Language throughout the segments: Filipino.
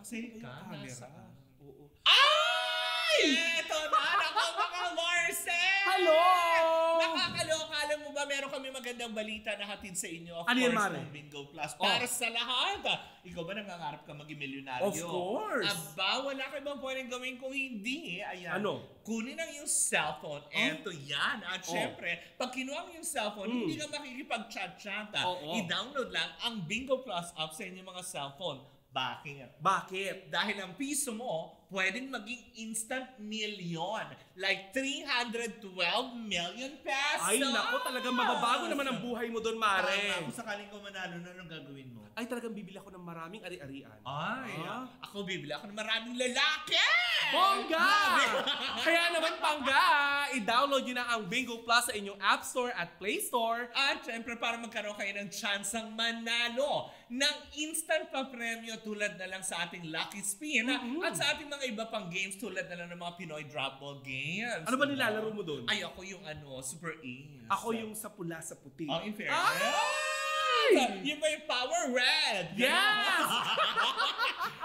Kasi camera. Oo. Ay! Ito na! Naku, mga Marcel! Hello! Nakakaloka. Alam mo ba, meron kami magandang balita na hatid sa inyo. Of Ano yan, course, Mare? ng Bingo Plus. Para sa lahat. Ikaw ba nangangarap ka maging milyonaryo? Of course! Aba, wala ka bang pwedeng gawin kung hindi? Ayan. Ano? Kunin ang iyong cellphone. Eto yan. At syempre, pag kinuha ang iyong cellphone, hindi ka makikipag-chat-chat. I-download lang ang Bingo Plus app sa inyong mga cellphone. Bakit? Bakit? Dahil ang piso mo, pwedeng maging instant million. Like 312 million pesos. Ay, naku, talagang mababago naman ang buhay mo doon, Mare. Tama, kung sakaling ko manalo na, anong gagawin mo? Ay, talagang bibili ako ng maraming ari-arian. Ay, ako bibili ako ng maraming lalaki! Bongga! Kaya naman, Bongga, i-download nyo na ang Bingo Plus sa inyong App Store at Play Store. At syempre, para magkaroon kayo ng tsansang manalo ng instant pa-premyo tulad na lang sa ating Lucky Spin at sa ating mga iba pang games tulad na lang ng mga Pinoy Drop Ball games. Ano ba nilalaro mo doon? Ay, ako yung Super Ace. Ako yung sa pula sa puti. Oh, in fairness. Yung ba yung Power Red? Yes!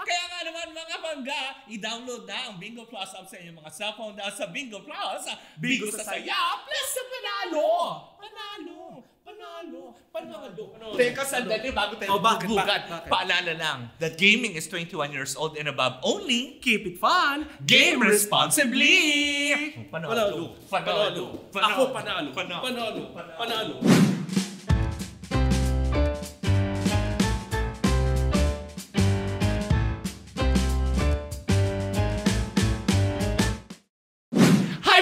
Kaya nga naman mga Bangga, i-download na ang Bingo Plus app sa inyong mga cellphone dahil sa Bingo Plus, Bingo sa saya, plus sa panalo! Panalo! Panalo! Panalo! Teka, sandali bago tayo magbugat. Paalala lang that gaming is 21 years old and above only. Keep it fun! Game responsibly! Panalo! Panalo! Ako panalo! Panalo! Panalo!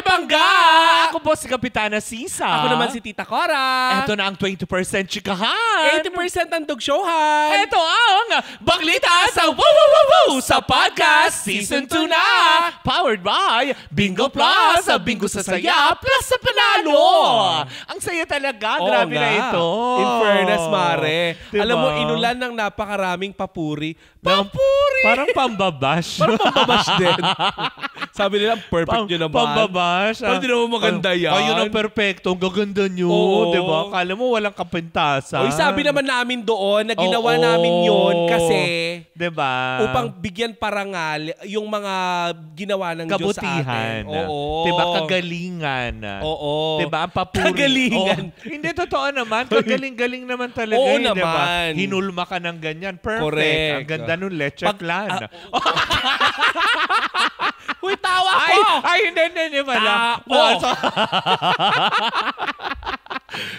Bangga! Ako po si Kapitana Sisa. Ako naman si Tita Cora. Ito na ang 20% chikahan. 80% ang dugsyuhan. Ito ang Baklita sa Woo Woo Woo Woo sa podcast Season 2 na. Powered by Bingo Plus. Bingo sa saya plus sa panalo. Ang saya talaga. Grabe na ito. In fairness, Mare. Diba? Alam mo, inulan ng napakaraming papuri. Papuri! Parang pambabash. Parang pambabash din. Sabi nila, perfect nyo naman. Pambabash. Pero di naman maganda yan. Ayun ang perfecto. Ang gaganda nyo. Oo. Diba? Kala mo walang kapintasan. Oy, sabi naman namin doon na ginawa namin yun kasi diba? upang bigyan parangal yung mga ginawa ng Diyos sa atin. Oo. Diba? Kagalingan. Oo. Diba? Ang papuri. Kagalingan. Hindi, totoo naman. Kagaling-galing naman talaga. Oo diba? naman. Hinulma ka ng ganyan. Perfect. Correct. Ang ganda nung leche plan. Uy, tawa ko! Ay, hindi pala.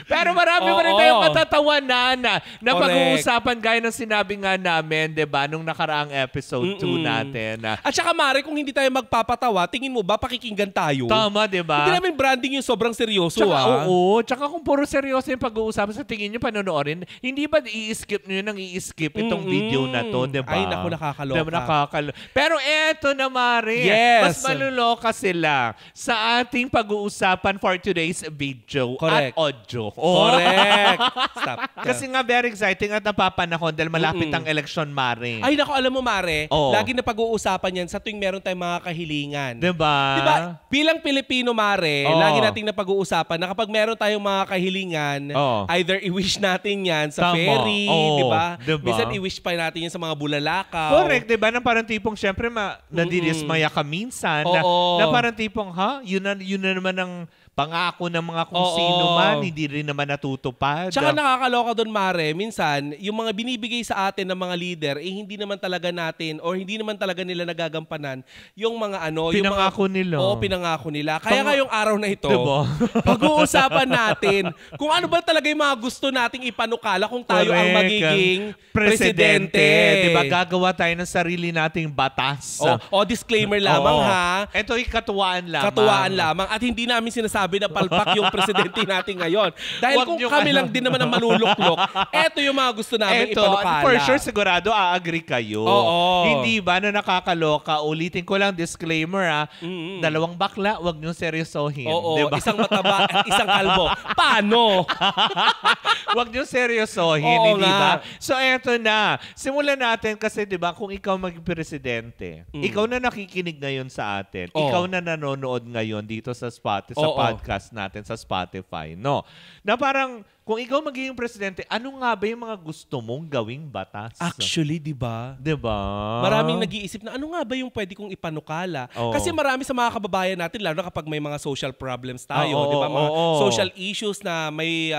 Pero marami pa rin tayong katatawanan na pag-uusapan gaya ng sinabi nga namin, diba, nung nakaraang episode 2 natin. At saka, Mare, kung hindi tayo magpapatawa, tingin mo ba pakikinggan tayo? Tama, diba? Hindi namin branding yung sobrang seryoso, tsaka, oo. Tsaka kung puro seryoso yung pag-uusapan, sa tingin nyo panonoorin, hindi ba i-skip nyo nang i-skip itong video na to, diba? Ay, naku, nakakaloka. Diba, nakakaloka. Pero eto na, Mare. Yes. Mas maluloka sila sa ating pag-uusapan for today's video. Correct. At audio. Correct. Stop. Kasi nga very exciting at napapanahon dahil malapit ang eleksyon, Mare. Ay, naku, alam mo, Mare, Oo. lagi na pag-uusapan yan sa tuwing meron tayong mga kahilingan. Diba? Diba? Bilang Pilipino, Mare, Oo. lagi nating napag-uusapan na kapag meron tayong mga kahilingan, Oo. either i-wish natin yan sa Tama. ferry, Oo. diba? Diba? Minsan i-wish pa natin yan sa mga bulalakaw. Correct, diba? Na parang tipong, syempre, nadidismaya ka minsan. Oo. Na parang tipong, yun na naman ang pangako ng mga kung sino man, hindi rin naman natutupad. Tsaka nakakaloka doon, Mare, minsan, yung mga binibigay sa atin ng mga leader, hindi naman talaga natin, or hindi naman talaga nila nagagampanan, yung mga pinangako nila. Oo, pinangako nila. Kaya ngayong araw na ito, diba? pag-uusapan natin kung ano ba talaga yung mga gusto nating ipanukala kung tayo ang magiging presidente. Diba? Gagawa tayo ng sarili nating batas. O disclaimer lamang, ha? Ito'y katuwaan lamang. Katuwaan lamang. At hindi namin sinasabi na palpak yung presidente natin ngayon. Dahil kung kami lang din naman ang maluluklok, eto yung mga gusto namin ipanukala. For sure, sigurado, agree kayo. Oo. Hindi ba na nakakaloka? Ulitin ko lang, disclaimer, dalawang bakla, wag niyong seryosohin. Oo, diba? isang mataba at isang kalbo. Paano? Wag niyong seryosohin, hindi ba? So, eto na. Simulan natin kasi, di ba, kung ikaw maging presidente, ikaw na nakikinig ngayon sa atin, ikaw na nanonood ngayon dito sa podcast natin sa Spotify, no? Na parang kung ikaw magiging presidente, ano nga ba yung mga gusto mong gawing batas? Actually, di ba? Di ba? Maraming nag-iisip na ano nga ba yung pwede kong ipanukala? Oo. Kasi marami sa mga kababayan natin, lalo na kapag may mga social problems tayo, Oo, di ba? Mga oo. social issues na may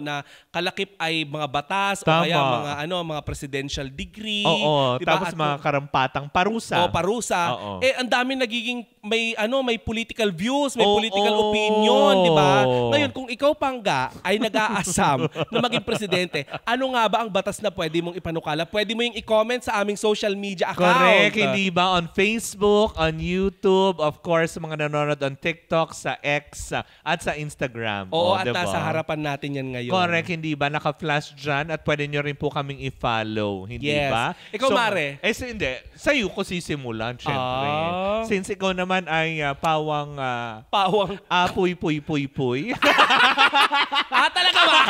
na kalakip ay mga batas Tama. o kaya mga presidential degree. Oo, di ba? tapos At mga karampatang parusa. parusa. Oo. Ang dami nagiging may political views, may Oo. political opinion, di ba? Ngayon, kung ikaw Pangga ay nag-aasam na maging presidente, ano nga ba ang batas na pwede mong ipanukala? Pwede mo yung i-comment sa aming social media account. Correct, hindi ba? On Facebook, on YouTube, of course, sa mga nanonood on TikTok, sa X, at sa Instagram. Oo, at diba? nasa harapan natin yan ngayon. Correct, hindi ba? Naka-flash dyan at pwede nyo rin po kaming i-follow. Hindi Yes. ba? Ikaw, Mare? Hindi. Sa'yo ko sisimulan, syempre. Since ikaw naman ay pawang apoy-puy-puy-puy. Talaga ba?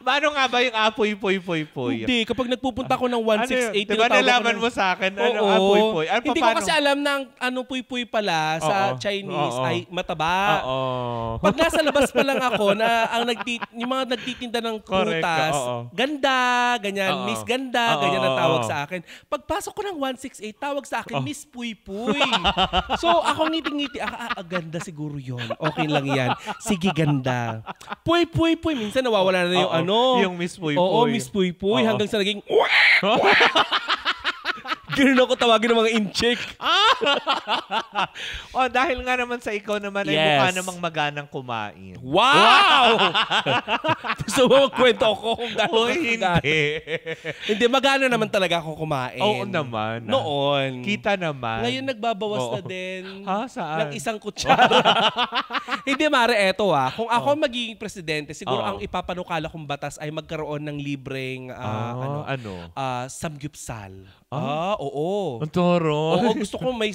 Paano nga ba yung apoy-puy-puy-puy? Hindi, kapag nagpupunta ko ng 168, Diba nalaman mo sa akin? Ano, apoy-puy? Hindi ko kasi alam na ano puy-puy pala sa Chinese ay mataba. Oo. Pag nasa labas pa lang ako na yung mga nagtitinda ng prutas, ganda, ganyan, Miss Ganda, ganyan ang tawag sa akin. Pagpasok ko ng 168, tawag sa akin, Miss Puy-Puy. So, ako ngiti-ngiti, ganda siguro yon. Okay lang yan. Sige, ganda. Puy-puy-puy. Minsan nawawala na yung yung Miss Puy-Puy. Oo, Miss Puy-Puy. Hanggang sa naging... Ganun ako tawagin ng mga in-check. Dahil nga naman sa ikaw naman ay mukha namang maganang kumain. Wow! Gusto mo magkwento ako kung gano'n hindi. Hindi, magana naman talaga ako kumain. Oo naman. Noon. Kita naman. Ngayon nagbabawas na din. Saan? Ng isang kutsara. Hindi, Mare, eto Kung ako magiging presidente, siguro ang ipapanukala kong batas ay magkaroon ng libreng samgyupsal. Oo. Ang toro. Oo, gusto ko may...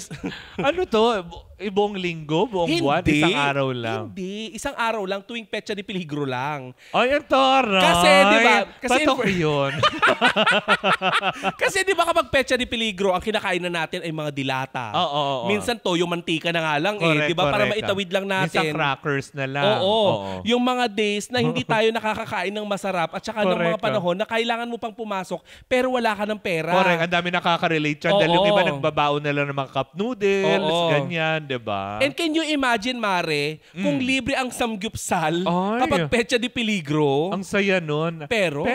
Ano to? Buong linggo? Buong buwan? Isang araw lang? Hindi. Isang araw lang. Tuwing petsa de peligro lang. Ay, ang toro. Kasi, di ba? Totoo yun. Kasi, di ba kapag petsa de peligro, ang kinakain na natin ay mga dilata. Oo. Minsan, toyo mantika na nga lang Correct, di ba? Para maitawid lang natin. Minsan crackers na lang. Oo. Yung mga days na hindi tayo nakakakain ng masarap at saka ng mga panahon na kailangan mo pang pumasok pero wala ka ng pera. Correct. Ang dami nakaka-relate dyan. Dahil yung iba nagbabaon na lang ng mga cup noodles, ganyan, diba? And can you imagine, Mare, kung libre ang samgyupsal kapag petsa de peligro? Ang saya nun. Pero,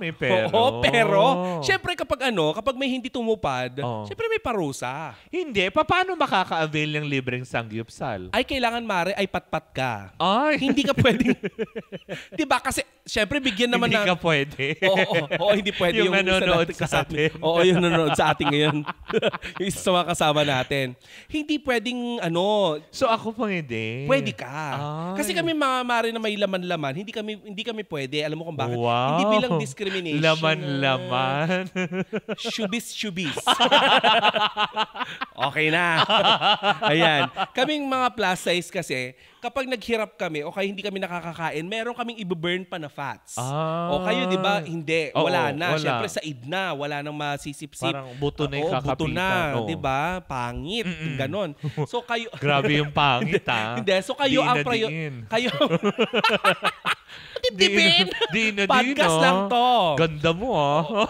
may pero. Oo, pero, syempre kapag may hindi tumupad, syempre may parusa. Hindi. Paano makaka-avail ng libreng samgyupsal? Ay, kailangan, Mare, ay patpat ka. Ay. Hindi ka pwedeng... diba? Kasi, syempre, bigyan naman hindi ka pwede. Oo, hindi pwede. Yung nanonood sa atin. Oo, yung nanonood sa atin ngayon. Yung isa sa mga kasama natin. Hindi pwedeng, So, ako pang hindi. Pwede ka. Kasi kami mga Mare na may laman-laman, hindi kami pwede. Alam mo kung bakit? Wow. Hindi bilang discrimination. Laman-laman. Shubis-shubis. Okay na. Ayan. Kaming mga plus size kasi, kapag naghirap kami o kaya hindi kami nakakakain, meron kaming i-burn pa na fats. O kayo, di ba? Hindi. Wala na. Siyempre, said na. Wala nang masisip-sip. Parang buto na yung kakapitan. Buto na. Di ba? Pangit. Ganon. So, kayo... Grabe yung pangit, ha? Hindi. So, kayo ang kayo... Dibdibin! Podcast lang to. Ganda mo, ha?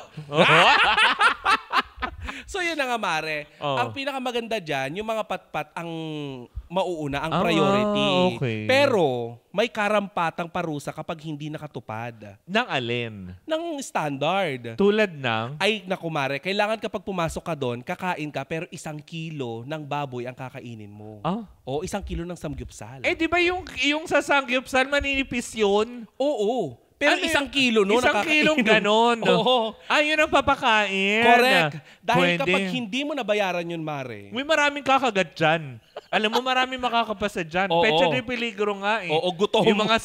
So yun na nga, Mare. Ang pinakamaganda dyan, yung mga patpat ang mauuna, ang priority. Okay. Pero may karampatang parusa kapag hindi nakatupad. Ng alin? Ng standard. Tulad ng? Ay, naku, Mare, kailangan kapag pumasok ka doon, kakain ka, pero 1 kilo ng baboy ang kakainin mo. O 1 kilo ng samgyupsal. Di ba yung sa samgyupsal maninipis yun? Oo. Pero 1 kilo, no? 1 kilong ganon. Oo. Yun ang papakain. Correct. Dahil kapag hindi mo nabayaran yun, Mare. May maraming kakagat dyan. Alam mo, maraming makakapasa dyan. Petsa de peligro nga eh. Oo, gutom. Yung mga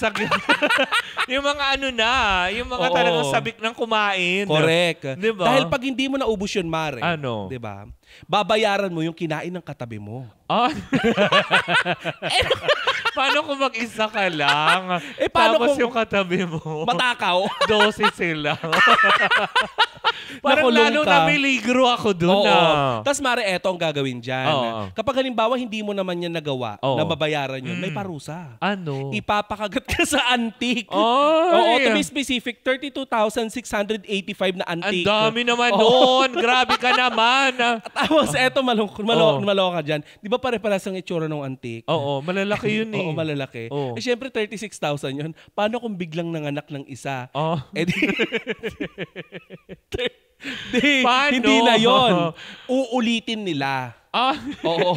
yung mga yung mga talagang sabik ng kumain. Correct. Diba? Dahil pag hindi mo naubos yun, Mare. Ano? Diba? Babayaran mo yung kinain ng katabi mo. Ah. Paano kung mag-isa ka lang? Paano Tapos kung yung katabi mo, matakaw? 12 sila. Parang Nakulong lalo ka. na miligro ako doon Tapos Mare, eto ang gagawin dyan. Oo. Kapag halimbawa hindi mo naman yan nagawa Oo. na mabayaran yun, may parusa. Ano? Ipapakagat ka sa antique. Ay! Oo, to be specific, 32,685 na Ang antique. dami naman Oo. doon. Grabe ka naman. Tapos eto, maloko ka dyan. Di ba pare-paras ang itsura ng antique? Oo, malalaki yun eh. Oo, malalaki. Oo. Syempre, 36,000 yun. Paano kung biglang nanganak ng isa? Oh. Eh di... Di, Paano? hindi na yon. Uulitin nila. Oo.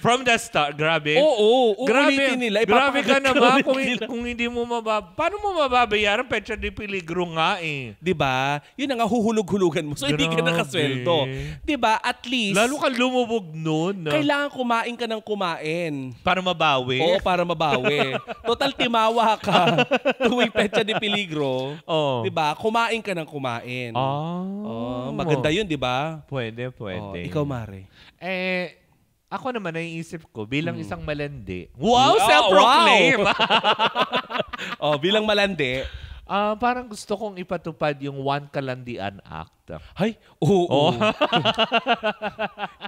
From the start, grabe. Oo, uulitin nila. Grabe ka Ipapakagat naman ulit kung, nila. kung hindi mo paano mo mababayaran? Pecha de peligro nga eh. Diba? Yun ang huhulog-hulugan mo. So, hindi ka Grabe. nakasweldo. Diba? At least, Lalo ka lumubog nun. kailangan kumain ka ng kumain. Para mabawi. Oo, para mabawi. Total, timawa ka. Tuwing petsa de peligro. Oo. Diba? Kumain ka ng kumain. Maganda yun, diba? Pwede, pwede. Ikaw, Mare. Ako naman naiisip ko bilang isang malandi. Wow, Oh, self-proclaim! Bilang malandi. Parang gusto kong ipatupad yung One Kalandian Act. Ay, oo.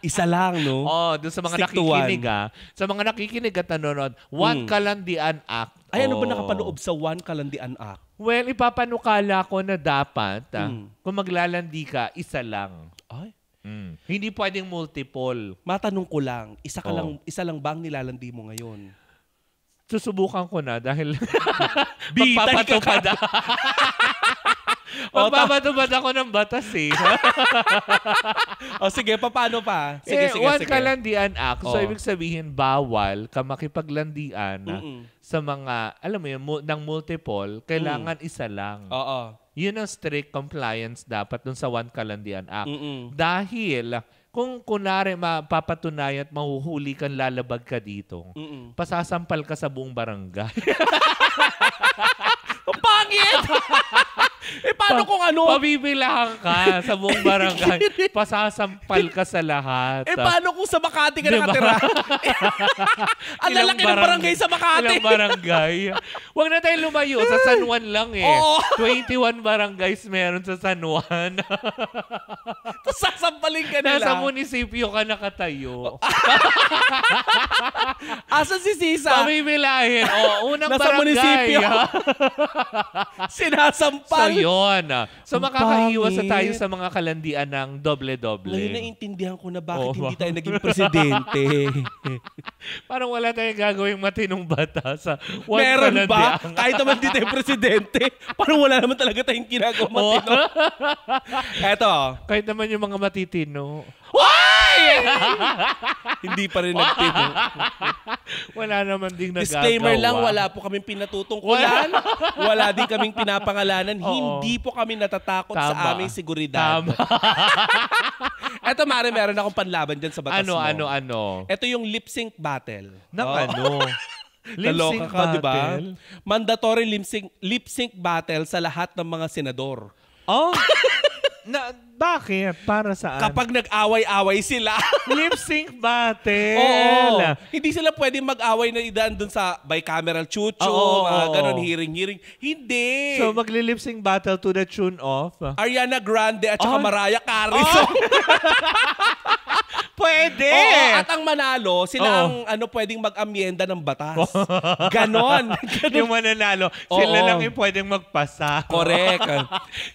Isa lang, no? Doon sa mga Stick to nakikinig sa mga nakikinig at nanonood, One Kalandian Act. Ay, ano ba nakapaloob sa One Kalandian Act? Well, ipapanukala ko na dapat, kung maglalandi ka, isa lang. Ay, Hindi pwedeng multiple. matanong ko lang, isa lang ba ang nilalandi mo ngayon? Susubukan ko na dahil Bitay ka magpapatupad. Magpapatupad ako ng batas eh. Sige, paano pa? Sige. One Kalandian Act. So, Oh. ibig sabihin, bawal ka makipaglandian sa mga, alam mo yun, ng multiple, kailangan isa lang. Oo. Yun ang strict compliance dapat dun sa One Kalandian Act. Mm-mm. Dahil, kung kunwari mapapatunayan at mahuhuli kang lalabag ka dito, pasasampal ka sa buong barangay. Ang pangit! Paano kung ano? Pabibilahan ka sa buong barangay. Pasasampal ka sa lahat. Paano kung sa Makati ka Diba? nakatira? Ang lalaki ng barangay sa Makati. Ilang barangay. Huwag na tayo lumayo. Sa San Juan lang eh. Oo. 21 barangays meron sa San Juan. Tapos sasampalin ka nila. Nasa munisipyo ka nakatayo. Asa si Sisa? Pabibilahin. Unang Nasa barangay. munisipyo. Sinasampal. So, yun. So, Ang makakaiwas na pangit. tayo sa mga kalandian ng doble-doble. Ngayon naiintindihan ko na bakit Oo. hindi tayo naging presidente. Parang wala tayong gagawing matinong bata sa one Meron ba? kalandian. Kahit naman hindi tayo presidente, parang wala naman talaga tayong ginagawa matino. Eto, Kahit naman yung mga matitino. hindi pa rin nagtino. Wala naman ding nagagawa. Disclaimer lang, wala po kaming pinatutungkulan. Wala din kaming pinapangalanan. Hindi po kami natatakot Tama. sa aming seguridad. Tama. Eto, Mare, meron akong panlaban dyan sa batas mo. Ano? Ito yung lip sync battle. Nang Oh. ano? Lip Naloka sync ka, di ba? battle? Mandatory lip sync battle sa lahat ng mga senador. Oh? Bakit? Para saan? Kapag nag-away-away sila. lip sync battle. Oo. Hindi sila pwedeng mag-away na idaan dun sa bicameral chucho, Oo. mga ganon, hearing. Hindi. So, magli-lip sync battle to the tune of? Ariana Grande at saka Oh. Mariah Carey. Pwede! Oo, at ang manalo, sila Oo. ang pwedeng mag-amyenda ng batas. Ganon. Yung mananalo, sila Oo. lang yung pwedeng magpasa. Correct.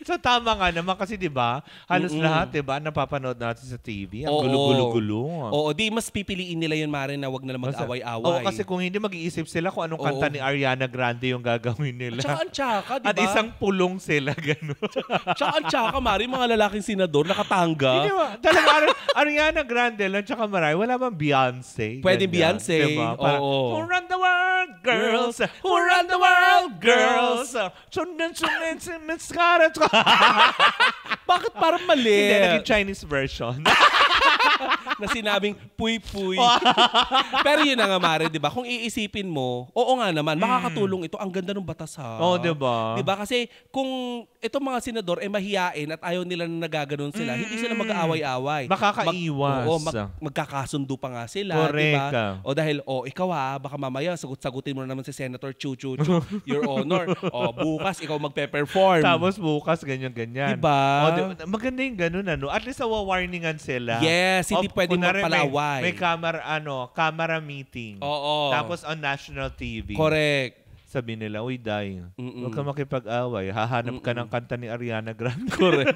So tama nga naman kasi 'di ba? Halos lahat 'di ba napapanood natin sa TV. Ang Oo. gulo-gulo-gulo. Oo, di mas pipiliin nila yun, Mare, na wag na lang mag-away-away. Oo, kasi kung hindi mag-iisip sila kung anong kanta Oo. ni Ariana Grande yung gagawin nila. Tsaka ang tsaka, di ba? At isang pulong sila, gano'n. Tsaka ang tsaka, Mare, mga lalaking senador, nakatanga. Hindi ba? Talaga, Ariana Grande lang, tsaka Mariah, wala bang Beyonce? Pwede Ganyan, Beyonce. Diba? Parang, Oo. Who run the world, girls? Who run the world, girls? Sunan, miskara. Bakit parang mali? Hindi, naging Chinese version. Na sinabing puy-puy. Pero yun na nga, Mare, di ba? Kung iisipin mo, oo nga naman, makakatulong ito. Ang ganda ng batas, ha? Oo, di ba? Di ba? Kasi kung itong mga senador mahiyain at ayaw nila na nagaganon sila. Hindi sila mag-aaway-away. Makakaiwas. Magkakasundo pa nga sila. Correct. Diba? O dahil, ikaw baka mamaya sagutin mo na naman si Senator Chu, Your Honor. Bukas ikaw magpe-perform. Tapos bukas, ganyan-ganyan. Diba? Maganda yung ganun, At least warningan sila. Yes, hindi pwedeng magpalaway. May camera meeting. Oo. Tapos on national TV. Correct. Sabi nila, uy, Day, huwag ka makipag-away. Hahanap ka ng kanta ni Ariana Grande. Correct.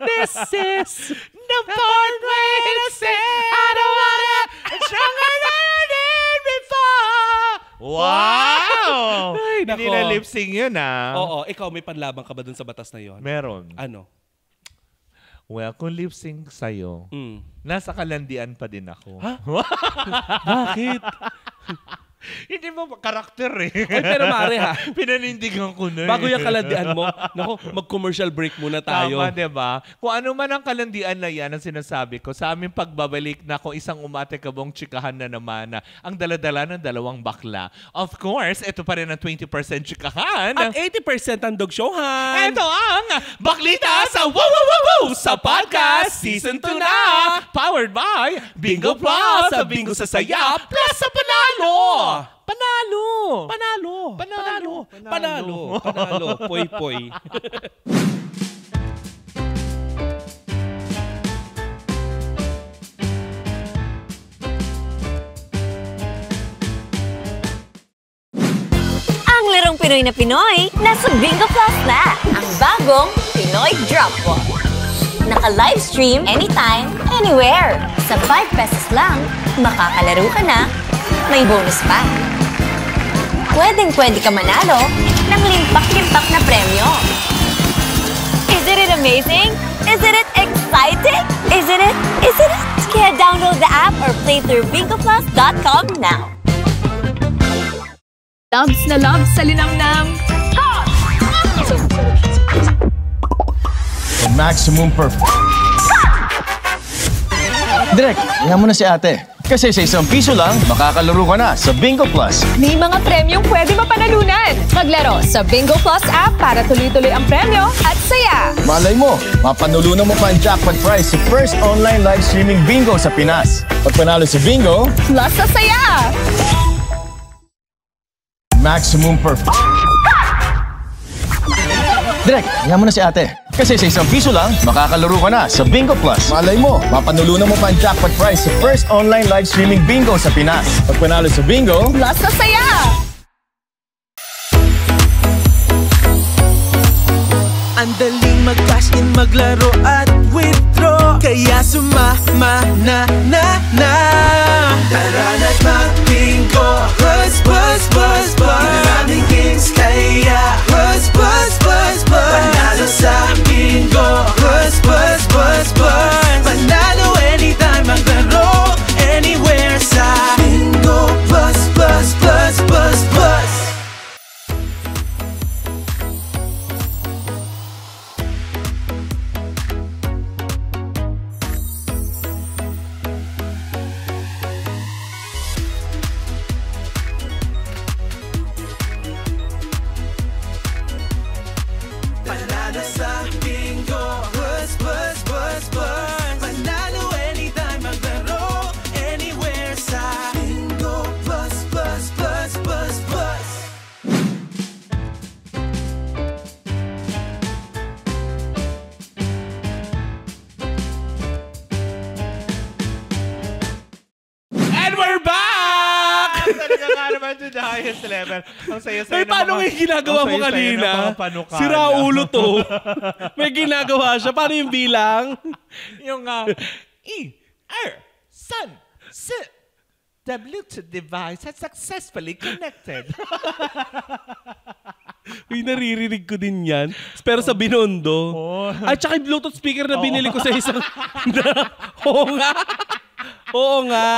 This is the part where I say I don't wanna stronger than I did before. Wow! Ay, Hindi na lip-sync yun, Oo, ikaw may panlabang ka ba dun sa batas na yon? Meron. Ano? Well, kung lip-sync sa'yo, nasa kalandian pa din ako. Ha? Bakit? Hindi mo karakter Ay, pero mare Pinanindigan ko na Bago yung kalandian mo, mag-commercial break muna tayo. Tama, diba? Kung ano man ang kalandian na yan ang sinasabi ko, sa aming pagbabalik na kung isang umate-kabong chikahan na naman ang daladala ng dalawang bakla. Of course, ito pa rin ang 20% chikahan. At 80% ang dog-showhan. Ito ang Baklita sa Wow Wow Wow Wow sa podcast Season 2 na! Powered by Bingo Plus! Sa Bingo sa Saya Plus sa Panalo! Panalo! Panalo! Panalo! Panalo! Panalo! Poy-poy. Ang larong Pinoy na Pinoy, nasa Bingo Plus na! Ang bagong Pinoy Drop Ball. Naka-livestream anytime, anywhere. Sa 5 pesos lang, makakalaro ka na, may bonus pa. Pwedeng-pwede ka manalo ng limpak-limpak na premyo. Isn't it amazing? Isn't it exciting? Isn't it? Kaya download the app or play through bingoplus.com now. Loves na loves sa linamnam. Maximum performance. Direk, iyan mo na si ate. Kasi sa ₱1 lang, makakalaro ka na sa Bingo Plus. May mga premyong pwede mapanalunan. Maglaro sa Bingo Plus app para tuloy-tuloy ang premyo at saya. Malay mo, mapanulunan mo pa ang jackpot prize sa first online live streaming bingo sa Pinas. Pag panalo sa bingo, Plus sa saya. maximum performance. Direk, iyan mo na si ate. Kasi sa ₱1 lang, makakalaro ka na sa Bingo Plus. Malay mo, mapanulunan mo pa ang jackpot prize sa first online live streaming bingo sa Pinas. Pag panalo sa bingo, Plus sa saya. Ang daling mag-cash in, maglaro at withdraw. Kaya sumama na. Tara na't mag-bingo. Buzz. Maraming games kaya buzz. Panalo sa bingo. Buzz. Panalo anytime, maglaro anywhere sa bingo. Buzz. Panalo sa bingo. Buzz. Panalo anytime, maglaro anywhere sa bingo. Buzz. And we're back! Talaga nga naman to the highest level. Ang saya-saya Paano yung ginagawa mo kanina? Si Raulo to. May ginagawa siya. Paano yung bilang? Yung the Bluetooth device has successfully connected. Uy, naririnig ko din yan. Pero sa Binondo. At saka yung Bluetooth speaker na binili ko sa isang... Oo nga.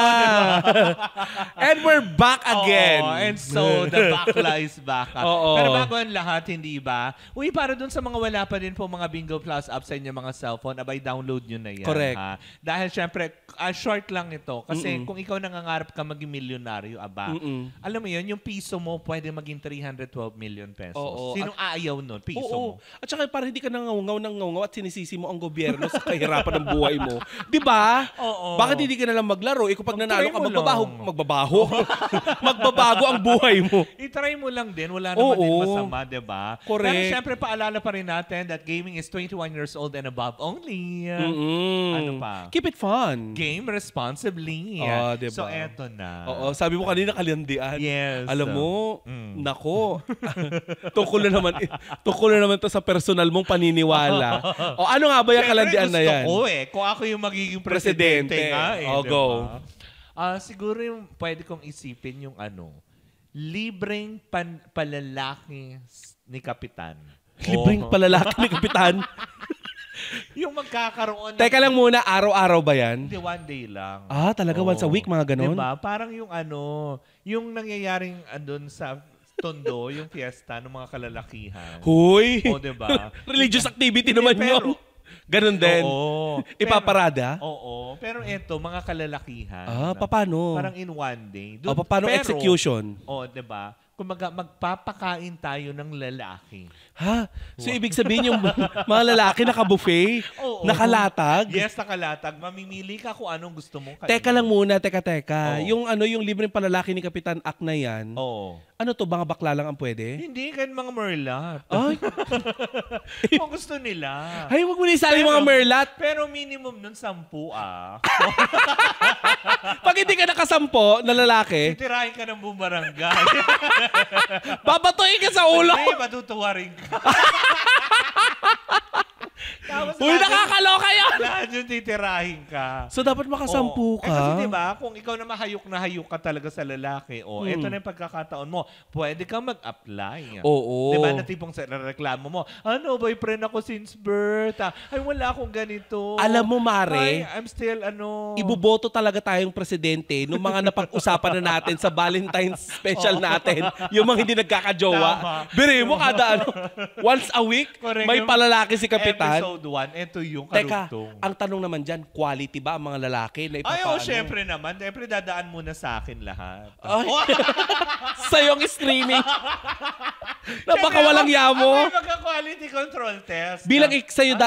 And we're back again. Oo, and so, the bakla is back. Oo. Pero bago ang lahat, hindi ba? Uy, para dun sa mga wala pa din po mga Bingo Plus apps sa inyong mga cellphone, abay, download nyo na yan. Correct. Ha? Dahil syempre, short lang ito. Kasi kung ikaw nangangarap ka maging milyonaryo, alam mo yun, yung piso mo pwede maging 312 million pesos. Oo. Sinong ayaw nun? Piso mo. At saka para hindi ka nangaw at sinisisi mo ang gobyerno sa kahirapan ng buhay mo. Di ba? Oo. Bakit hindi ka nalang maglaro? Kung pag nanalo ka, mo magbabago ang buhay mo. I-try mo lang din. Wala naman din masama, di ba? Correct. Pero syempre, paalala pa rin natin that gaming is 21 years old and above only. Ano pa? Keep it fun. Game responsibly. Diba? So, eto na. Oo, sabi mo kanina kalandian. Yes. Alam mo, nako, tungkol na naman to sa personal mong paniniwala. O ano nga ba yung kalandian na yan? Gusto ko kung ako yung magiging presidente nga diba? Go. Siguro yung pwede kong isipin yung libreng palalaki ni Kapitan. Libreng palalaki ni Kapitan? Yung magkakaroon Teka lang muna, araw-araw ba yan? Hindi, one day lang. Talaga once a week, mga ganon? Diba? Parang yung yung nangyayaring andun sa Tondo, yung fiesta ng mga kalalakihan. Huy! Diba? Religious activity naman yun. Ganon din. Oo. Ipaparada? Oo. Pero eto, mga kalalakihan. Paano? Parang in one day. Paano execution? Diba? Kung magpapakain tayo ng lalaki. Ha? So, ibig sabihin yung mga lalaki naka-buffet? Nakalatag? Yes, nakalatag. Mamimili ka kung anong gusto mong kainin. Teka lang muna, teka. Yung libreng palalaki ni Kapitan Ak na yan, ano to, mga bakla lang ang pwede? Hindi, kahit mga merlat. Ay! Kung gusto nila. Ay, wag mo na isali mga merlat. Pero minimum nun 10 Pag hindi ka nakasampo na lalaki, titirahin ka ng bumarangay. babatoy ka sa ulo. Hindi, matutuwa rin ka. Uy, nakakaloka yun! Lahat yung titirahin ka. So, dapat makasampu ka. Kasi diba, kung ikaw na hayok ka talaga sa lalaki, eto na yung pagkakataon mo, pwede kang mag-apply. Oo. Diba, na tipong reklamo mo, boyfriend ako since birth. Ay, wala akong ganito. Alam mo, Mare, I'm still, iboboto talaga tayong presidente nung mga napag-usapan na natin sa Valentine's special natin, yung mga hindi nagkakajowa. Biri mo kada once a week, may palalaki si Kapitan. Episode 1, ito yung karugtong. Teka, ang tanong naman dyan, quality ba ang mga lalaki na ipapaano? Syempre naman. Syempre dadaan muna sa akin lahat. Sa'yo ang streaming. Napakawalang yamo. May magka-quality control test. Bilang sa'yo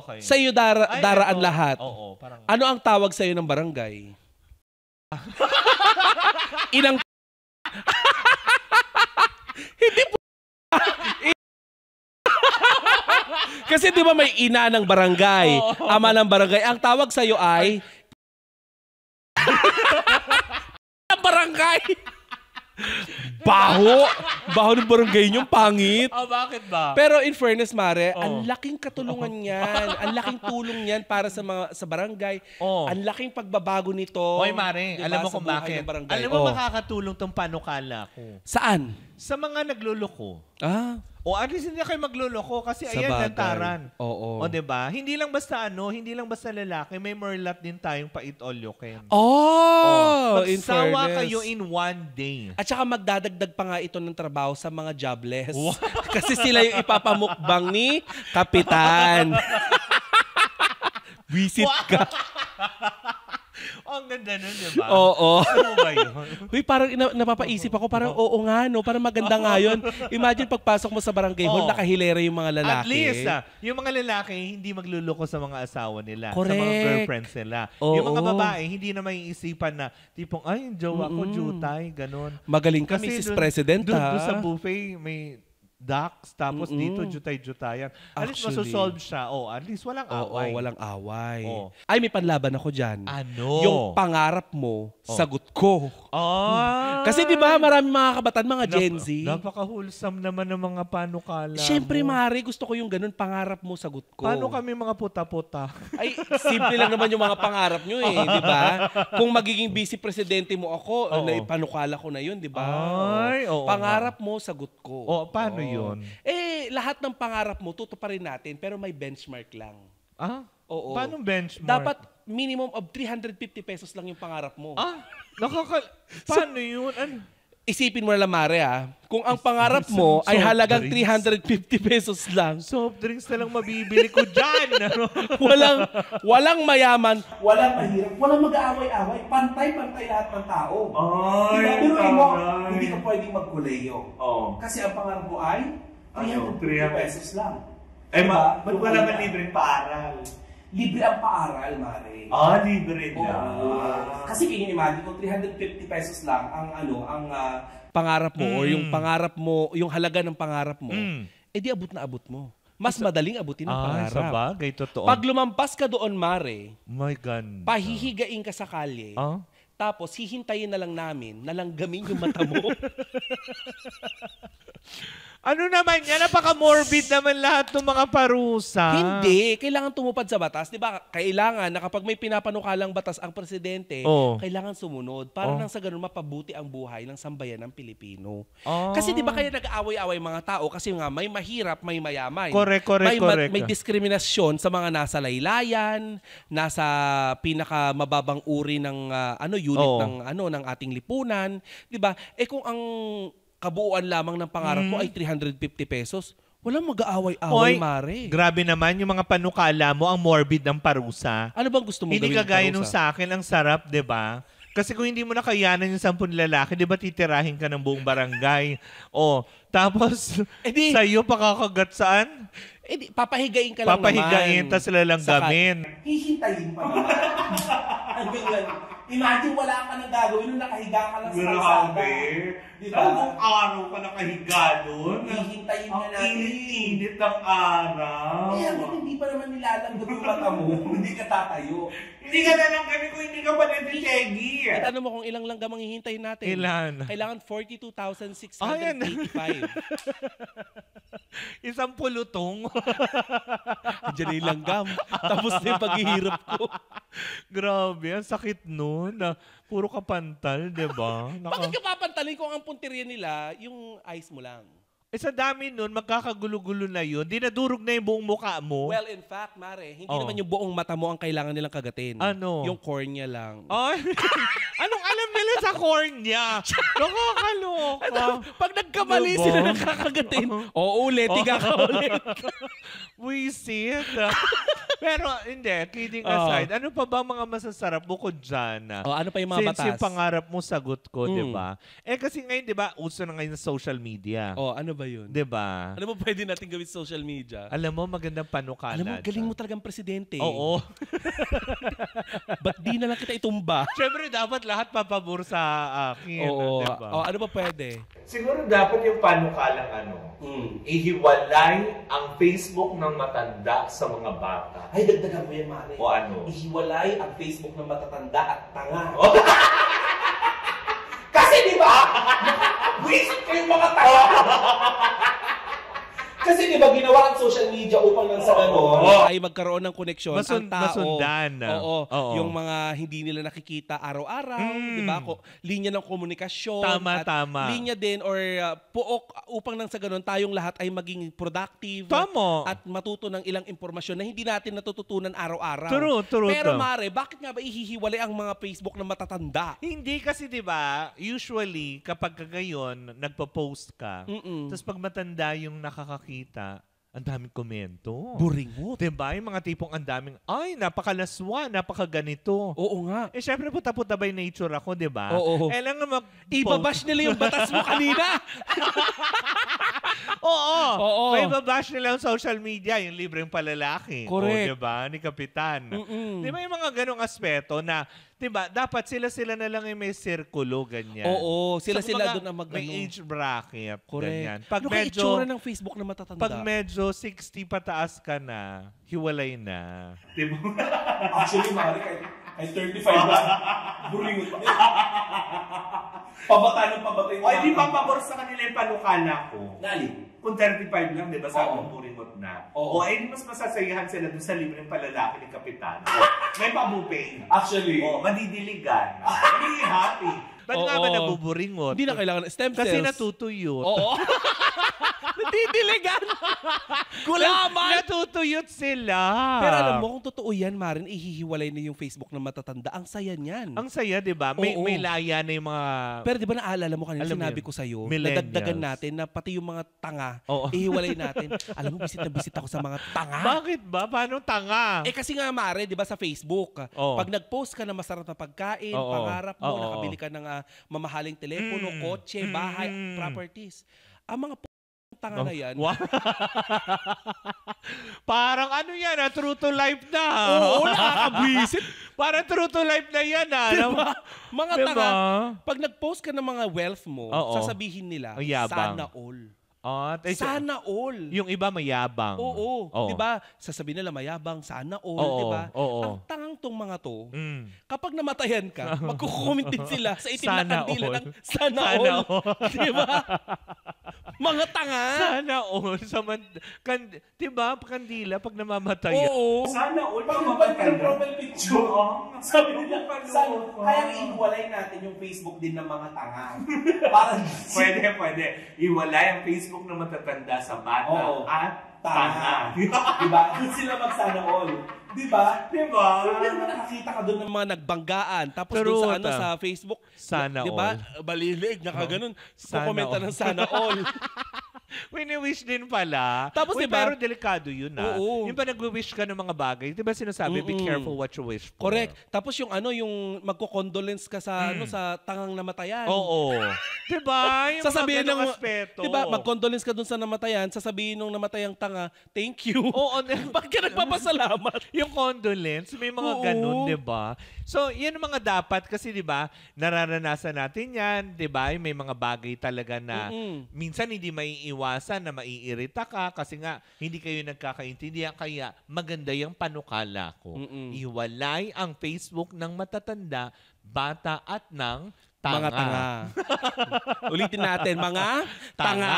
okay. Sa'yo daraan lahat. Oo, parang... Ano ang tawag sa'yo ng barangay? Inang... Hindi po. Kasi di ba may ina ng barangay, ama ng barangay. Ang tawag sa'yo ay... ng barangay. Baho ng barangay niyong pangit. Bakit ba? Pero in fairness, Mare, ang laking katulungan yan. Ang laking tulong yan para sa barangay. Ang laking pagbabago nito. Hoy, Mare, diba, alam mo kung bakit? Alam mo makakatulong tong panukala ko. Saan? Sa mga nagluloko. At least hindi kayo magluloko kasi ayan, lantaran. Oo. Diba? Hindi lang basta lalaki, may merlat din tayong paitolyokin. Magsawa kayo in one day. At saka magdadagdag pa nga ito ng trabaho sa mga jobless. Kasi sila yung ipapamukbang ni Kapitan. Visit ka. Ang ganda nun, diba? Oo. Ano ba yun? Uy, parang napapaisip ako, parang oo nga, no? Parang maganda nga yun. Imagine pagpasok mo sa barangay hall, nakahilera yung mga lalaki. At least, yung mga lalaki, hindi magluloko sa mga asawa nila. Correct. Sa mga girlfriends nila. Yung mga babae, hindi na may isipan na, tipong, yung jowa ko, jutay, ganon. Magaling ka, Mrs. President, Doon sa buffet, may ducks, tapos dito jutay-jutayan. At least masosolve siya. At least walang away. Walang away. Ay, may panlaban ako dyan. Ano? Yung pangarap mo, sagot ko. Kasi di ba marami mga kabataan, mga Gen Z. Napaka-wholesome naman ng mga panukala. Siyempre, Mari, gusto ko yung ganun, pangarap mo, sagot ko. Paano kami mga puta-puta? Ay, simple lang naman yung mga pangarap nyo di ba? Kung magiging vice presidente mo ako, panukala ko na yun, di ba? Pangarap mo, sagot ko. Paano yun? Lahat ng pangarap mo, tutuparin natin, pero may benchmark lang. Oo. Paano benchmark? Dapat minimum of 350 pesos lang yung pangarap mo. Paano yun? Isipin mo na lang, Mare, kung ang pangarap mo ay halagang 350 pesos lang. Soft drinks na lang mabibili ko dyan. walang mayaman, walang mahirap, walang mag-aaway-away. Pantay-pantay lahat ng tao. Pero mo, hindi ka pwedeng magkuleyo. Kasi ang pangarap mo ay 350 pesos lang. Ba't wala man libreng paaral? Libre ang paaral, Mare. Libre lang. Kasi imagine kung 350 pesos lang ang pangarap mo or yung pangarap mo, yung halaga ng pangarap mo, di abot na abot mo. Mas madaling abutin ang pangarap. Sabagay, totoo. Pag lumampas ka doon, Mare, my God, pahihigain ka sa kalye, tapos hihintayin na lang namin na langgamin yung mata mo. Ano naman yan? Napaka-morbid naman lahat ng mga parusa. Hindi. Kailangan tumupad sa batas. Di ba? Kailangan na kapag may pinapanukalang batas ang presidente, kailangan sumunod. Para nang sa ganun mapabuti ang buhay ng sambayan ng Pilipino. Kasi di ba kaya nag-aaway-away mga tao? Kasi nga may mahirap, may mayaman. Correct. May diskriminasyon sa mga nasa laylayan, nasa pinakamababang uri ng unit ng ating lipunan. Di ba? Kung ang kabuuan lamang ng pangarap mo ay 350 pesos, walang mag-aaway-away, Mare. Grabe naman yung mga panukala mo, ang morbid ng parusa. Ano bang gusto mong hindi gawin? Hindi kagaya nung sa akin, ang sarap, di ba? Kasi kung hindi mo nakayanan yung 10 lalaki, di ba titirahin ka ng buong barangay? Tapos sa'yo pakakagat saan? Papahigain ka lang Papahigain, tas lalanggamin. Hihintayin pa naman. Imagine wala ka nang gagawin nung nakahiga ka lang sa kalsada. Diba? Kung araw ka nakahiga doon, hihintayin na natin. Ang init ng araw. Hindi pa naman nilalanggap yung mata mo, hindi ka tatayo. Hindi ka na lang kami kung hindi ka pa nagtitegi. Ano mo kung ilang langgam ang hihintayin natin? Ilan? Kailangan 42,685. Isang pulutong. Diyan yung langgam. Tapos na yung paghihirap ko. Grabe, ang sakit nun. Puro kapantal, diba? Bakit ka papantalin kung ang punteriya nila, yung eyes mo lang? Sa dami nun, magkakagulo-gulo na yun. Dinadurog na yung buong mukha mo. Well, in fact, Mare, hindi naman yung buong mata mo ang kailangan nilang kagatin. Ano? Yung cornea lang. Anong alam nila sa cornea? Nakakaloka. Pag nagkamali sila nakakagatin, ulit, tiga ka ulit. Wisit. Pero hindi, kidding aside, ano pa ba mga masasarap bukod dyan? Ano pa yung mga batas? Since yung pangarap mo, sagot ko, di ba? Kasi ngayon, di ba, uso na ngayon sa social media. Ano ba yun? Diba? Ano ba pwede natin gawin sa social media? Alam mo, magandang panukala. Alam mo, galing mo talagang presidente. Oo. Ba't di na lang kita itumba? Siyempre, dapat lahat papabor sa akin. Oo. Diba? Ano ba pwede? Siguro dapat yung panukalang ihiwalay ang Facebook ng matanda sa mga bata. Ay, dagdagan mo yan, Mare. O ano? Ihiwalay ang Facebook ng matatanda at tanga. Kasi di ba? Wisit kayong mga tanga. Kasi di ba ginawa ang social media upang lang sa gano'n ay magkaroon ng koneksyon ang tao. Masundan. Oo. Yung mga hindi nila nakikita araw-araw, di ba? Linya ng komunikasyon. Tama. Linya din or puok upang lang sa gano'n tayong lahat ay maging productive. Tama. At matuto ng ilang impormasyon na hindi natin natututunan araw-araw. True. Pero Mare, bakit nga ba ihihiwalay ang mga Facebook na matatanda? Hindi kasi 'di ba, usually kapag ngayon nagpo-post ka, tapos pag matanda yung nakakakita, ang daming komento. Buringot. Diba? Yung mga tipong ang daming, ay, napakalaswa, napakaganito. Oo nga. Syempre, puta-puta by nature ako, diba? Oo. Lang ibabash nila yung batas mo kanina. Oo. May babash nila yung social media, yung libreng palalaki. Correct. Diba? Ni Kapitan. Diba yung mga ganong aspeto na, diba, dapat sila na lang yung may sirkulo, ganyan. Oo, sila doon ang may age bracket, correct. ganyan. Pag ano medyo, itsura ng Facebook na matatanda? Pag medyo 60 pataas ka na, hiwalay na. Diba? Actually, Mari, kahit 35 na, buringot pa. Pabatay. O, di ba pabor sa kanila yung panukala ko? Nali? Kung 35 lang, di ba, sa akong buringot na. Oo. Di mas masasayahan sila dun sa libreng palalaki ni Kapitan. May pabupay. Actually. Madidiligan. Hindi happy. Ba't nga ba nabuburingot? Hindi na kailangan stem cells. Kasi natutuyot. Oo. Natitiligan. Gulaman. Natutuyot sila. Pero alam mo, kung totoo yan, Marin, ihihiwalay na yung Facebook ng matatanda. Ang saya niyan. Ang saya, di ba? May laya na yung mga... Pero di ba naalala mo kanina, sinabi ko sa'yo, nadagdagan natin na pati yung mga tanga, ihiwalay natin. Alam mo, bisit na bisit ako sa mga tanga. Bakit ba? Paano tanga? Kasi nga, Mare, di ba sa Facebook, pag nag-post ka na masarap na pagkain, pangarap mo, nakabili ka ng mamahaling telepono, kotse, bahay, properties. Ang mga tanga na yan. Parang ano yan, true to life na. Oo, nakakabwisit. Parang true to life na yan. Diba? Mga tanga, pag nag-post ka ng mga wealth mo, sasabihin nila, sana all. Sana all. Yung iba mayabang. Oo. Diba? Sasabihin nila mayabang, sana all. Diba? Ang tangang tong mga to, kapag namatayan ka, magkukomment din sila sa itim na kandila ng sana all. Diba? Mga tanga. Sana all. Diba? Kandila pag namamatayan. Oo. Sana all. Pag mapagkan ng profile picture. Sabi nila, kaya iwalay natin yung Facebook din ng mga tanga. Parang pwede. Iwalay ang Facebook na matatanda sa bata at tanga. Diba? Doon sila magsana all. Diba? Nakakita ka doon ng mga nagbanggaan. Tapos doon sa Facebook, sana diba? Balilig, nakaganon. Kukomenta ng sana all. Wini-wish din pala. Tapos diba? Pero delikado yun Yung ba nag-wish ka ng mga bagay, diba sinasabi, be careful what you wish for. Correct. Tapos yung yung magko-condolence ka sa sa tangang namatayan. Oo. Diba? Yung sasabihin ng aspeto. Diba? Mag-condolence ka dun sa namatayan, sasabihin nung namatayang tanga, thank you. Oo. Bakit ka nagpapasalamat? Yung condolence, may mga ganun, diba? So, yan ang mga dapat kasi diba, nararanasan natin yan, diba? May mga bagay talaga na minsan hindi maiiwasan na maiirita ka kasi nga hindi kayo nagkakaintindihan, kaya maganda yung panukala ko. Iwalay ang Facebook ng matatanda, bata at ng tanga. Mga tanga. Ulitin natin, mga tanga.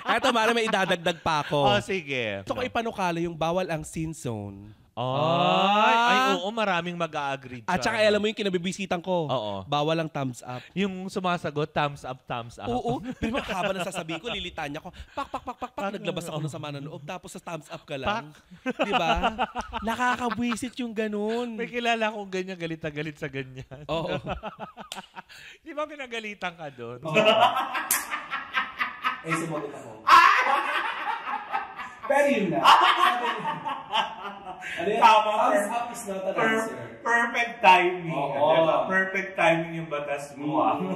Eto, Mara, may idadagdag pa ako. Sige. Gusto ko ipanukala yung bawal ang sin zone. Ay, oo, maraming mag-a-agree. At saka alam mo yung kinabibisitan ko. Bawal ang thumbs up. Yung sumasagot, thumbs up, thumbs up. Oo. Pero makahaba na sasabihin ko, lilitan niya ko. Pak. Naglabas ako ng sama ng loob. Tapos sa thumbs up ka lang. Diba? Nakakabwisit yung ganun. May kilala akong ganyan, galit na galit sa ganyan. Oo. Di ba pinagalitan ka doon? Sumagot ako. Pero yun na. Thumbs up is not an answer. Perfect timing. Diba? Perfect timing yung batas mo. Alam mo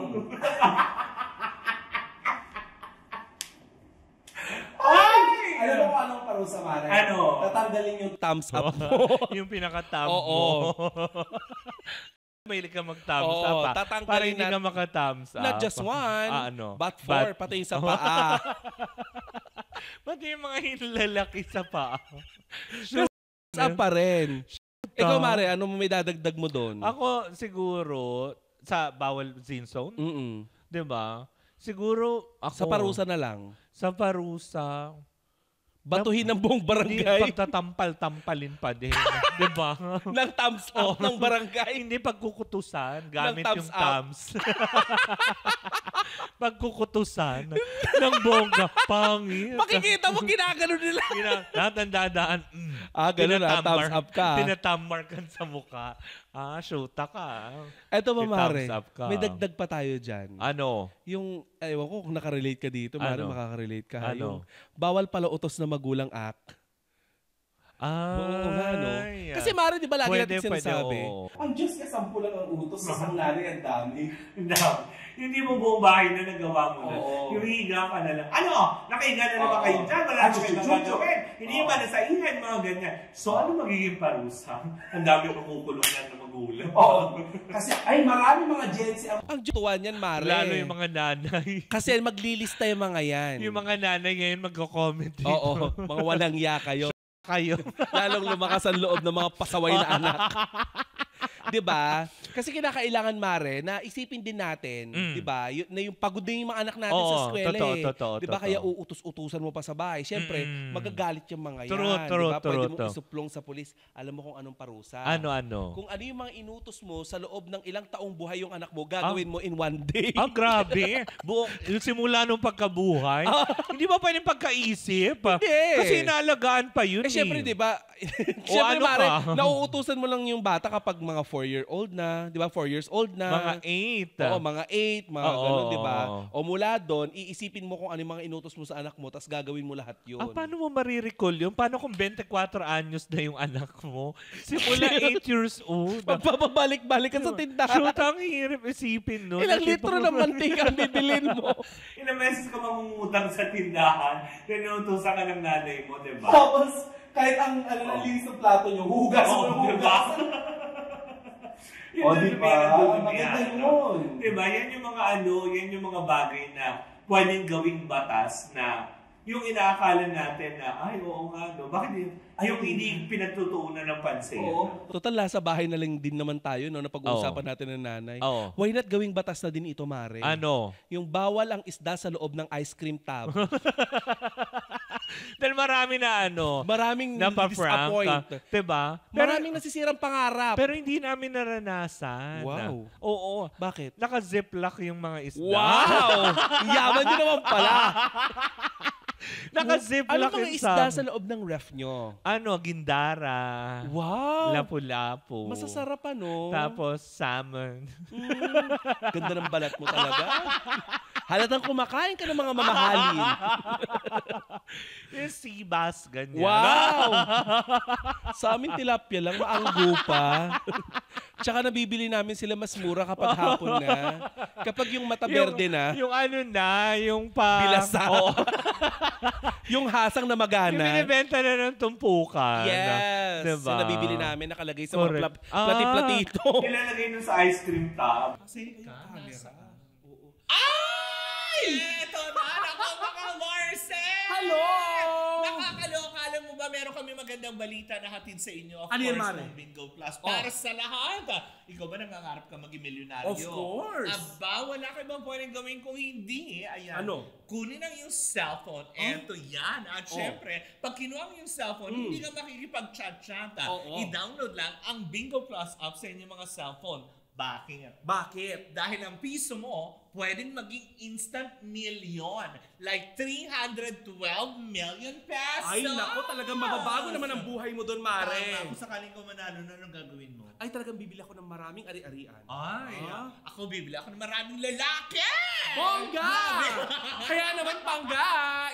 kung anong parusa, Mara? Ano? Tatanggalin yung thumbs up mo. Yung pinaka-thumb mo. Mahilig ka mag-thumbs up. Para hindi ka maka-thumbs up. Not just one, but four, pati yung sa paa. Pati yung mga hinlalaki sa paa. Thumbs up pa rin. Ikaw, Mare, ano may dadagdag mo doon? Ako, siguro, sa bawal zone zone. Diba? Siguro, ako... Sa parusa na lang. Sa parusa... Batuhin ng buong barangay. Hindi pagtatampal-tampalin pa din. Diba? Ng thumbs up ng barangay. Hindi pagkukutusan. Gamit yung thumbs. Pagkukutusan ng bongga. Pangit. Makikita mo, ginagano nila. Lahat ng dadaan. Ganun na. Thumbs up ka. Tinatammarkan sa mukha. Shoota ka. Eto ba, Mare? May dagdag pa tayo dyan. Ano? Yung, ewan ko kung nakarelate ka dito, Mare, makaka-relate ka. Ano? Yung bawal pala utos na magulang act. Oo nga, no? Kasi, Mare, di ba lagi natin sinasabi? Ang Diyos ka, 10 lang ang utos, sa sanglari ang dami. Hindi mo buong bahay na nagawa mo na. Yung higa ka na lang. Ano? Nakahiga na naman kayo dyan? Wala na kayo gagawin. Hindi ba na sa ilan, mga ganyan. So, ano magiging parusa? Ang dami makukulong na magulang. Kasi, marami mga Gen Z. Ang tuwan yan, Mare. Lalo yung mga nanay. Kasi maglilista yung mga yan. Yung mga nanay ngayon magko-comment dito. Oo, mga walang ya kayo. Lalong lumakas ang loob ng mga pasaway na anak. Diba? Kasi kinakailangan, Mare, na isipin din natin, di ba, na yung pagod din yung mga anak natin sa eskwela Di ba, kaya uutos-utusan mo pa sa bahay. Siyempre, magagalit yung mga yan. Di ba, pwede mo isuplong sa pulis. Alam mo kung anong parusa. Ano? Kung ano yung mga inutos mo sa loob ng ilang taong buhay yung anak mo, gagawin mo in one day. Grabe. Yung simula nung pagkabuhay. Hindi ba pwedeng pagkaisip? Kasi inaalagaan pa yun. Siyempre, di ba, siyempre, Mare, nauutusan mo lang yung bata kapag mga 4-year-old na, di ba, 4 years old na. Mga 8. Oo, mga 8, mga ganun, di ba? O mula doon, iisipin mo kung ano yung mga inutos mo sa anak mo, tapos gagawin mo lahat yun. Paano mo marirecall yun? Paano kung 24 anyos na yung anak mo? Simula 8 years old. Magpapabalik-balik ka sa tindahan. Shoot, ang hirap isipin, no? Ilang litro ng mantika ang bibilin mo. Ilang beses ka mangungutang sa tindahan, tinutusan ka ng nanay mo, di ba? Tapos, kahit ang linis ng plato nyo, hugas mo ng hugas. Diba? Maganda yun. Diba? Yan yung mga bagay na pwedeng gawing batas na yung inaakala natin na, ay, oo nga, no? Bakit yun? Yung hindi pinagtutuunan ng pansin. Total, nasa bahay na lang din naman tayo, no, na pag-uusapan natin ng nanay. Why not gawing batas na din ito, Mare? Ano? Yung bawal ang isda sa loob ng ice cream tub. Dahil marami na maraming disappoint. Diba? Maraming nasisirang pangarap. Pero hindi namin naranasan. Wow. Oo. Bakit? Naka-ziplock yung mga isda. Wow! Yaman nyo naman pala. Naka-ziplock yung mga isda sa loob ng ref nyo? Gindara. Wow! Lapu-lapu. Masasarap Tapos salmon. Ganda ng balat mo talaga. Halatang kumakain ka ng mga mamahalin. Yung sea bass, ganyan. Wow! Sa amin tilapia lang, maanggo pa. Tsaka nabibili namin sila mas mura kapag hapon na. Kapag yung mata berde na. Yung yung bilasa. Yung hasang na magana. Yung binibenta na ng tumpukan. Yes. Diba? So nabibili namin, nakalagay sa mga plati-platito. Nilalagay nun sa ice cream tub. Kasi Ito na! Ako mga Marcel! Hello! Nakakaloka. Alam mo ba, meron kami magandang balita na hatid sa inyo. Of ano course, yan, Mare? ng Bingo Plus. Para sa lahat. Ikaw ba nangangarap ka maging milyonaryo? Of course! Wala ka bang pwedeng gawin kung hindi? Ayan. Kunin ang iyong cellphone. Eto yan. At syempre, pag kinuha mo yung cellphone, hindi ka makikipag-chat-chat. I-download lang ang Bingo Plus app sa inyong mga cellphone. Bakit? Dahil ang piso mo, pwedeng maging instant million. Like 312 million pesos. Ay, naku, talagang mababago naman ang buhay mo doon, Mare. Kung sakaling ko manalo na, anong gagawin mo? Ay, talagang bibili ako ng maraming ari-arian. Ako bibili ako ng maraming lalaki! Bongga! Kaya naman, Pangga,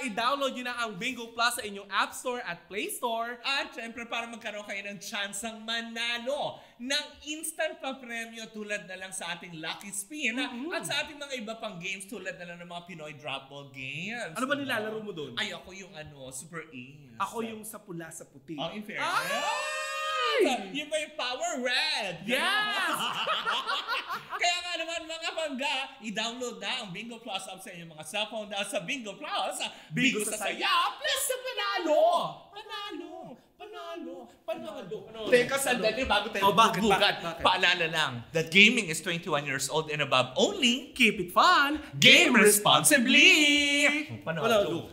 i-download nyo na ang Bingo Plus sa inyong App Store at Play Store. At syempre, para magkaroon kayo ng tsansang manalo ng instant pa-premyo tulad na lang sa ating Lucky Spin at sa ating mga iba pang games tulad na lang ng mga Pinoy Drop Ball games. Ano ba nilalaro mo doon? Ay, ako yung Super Ace. Ako yung sa pula sa puti. In fairness. Yun ba yung Power Red? Yes! Kaya nga naman mga Pangga, i-download na ang Bingo Plus app sa inyong mga cellphone dahil sa Bingo Plus, Bingo sa saya, plus sa panalo! Teka, sandali bago tayo magbugat. Paalala lang that gaming is 21 years old and above only. Keep it fun. Game responsibly. Panalo.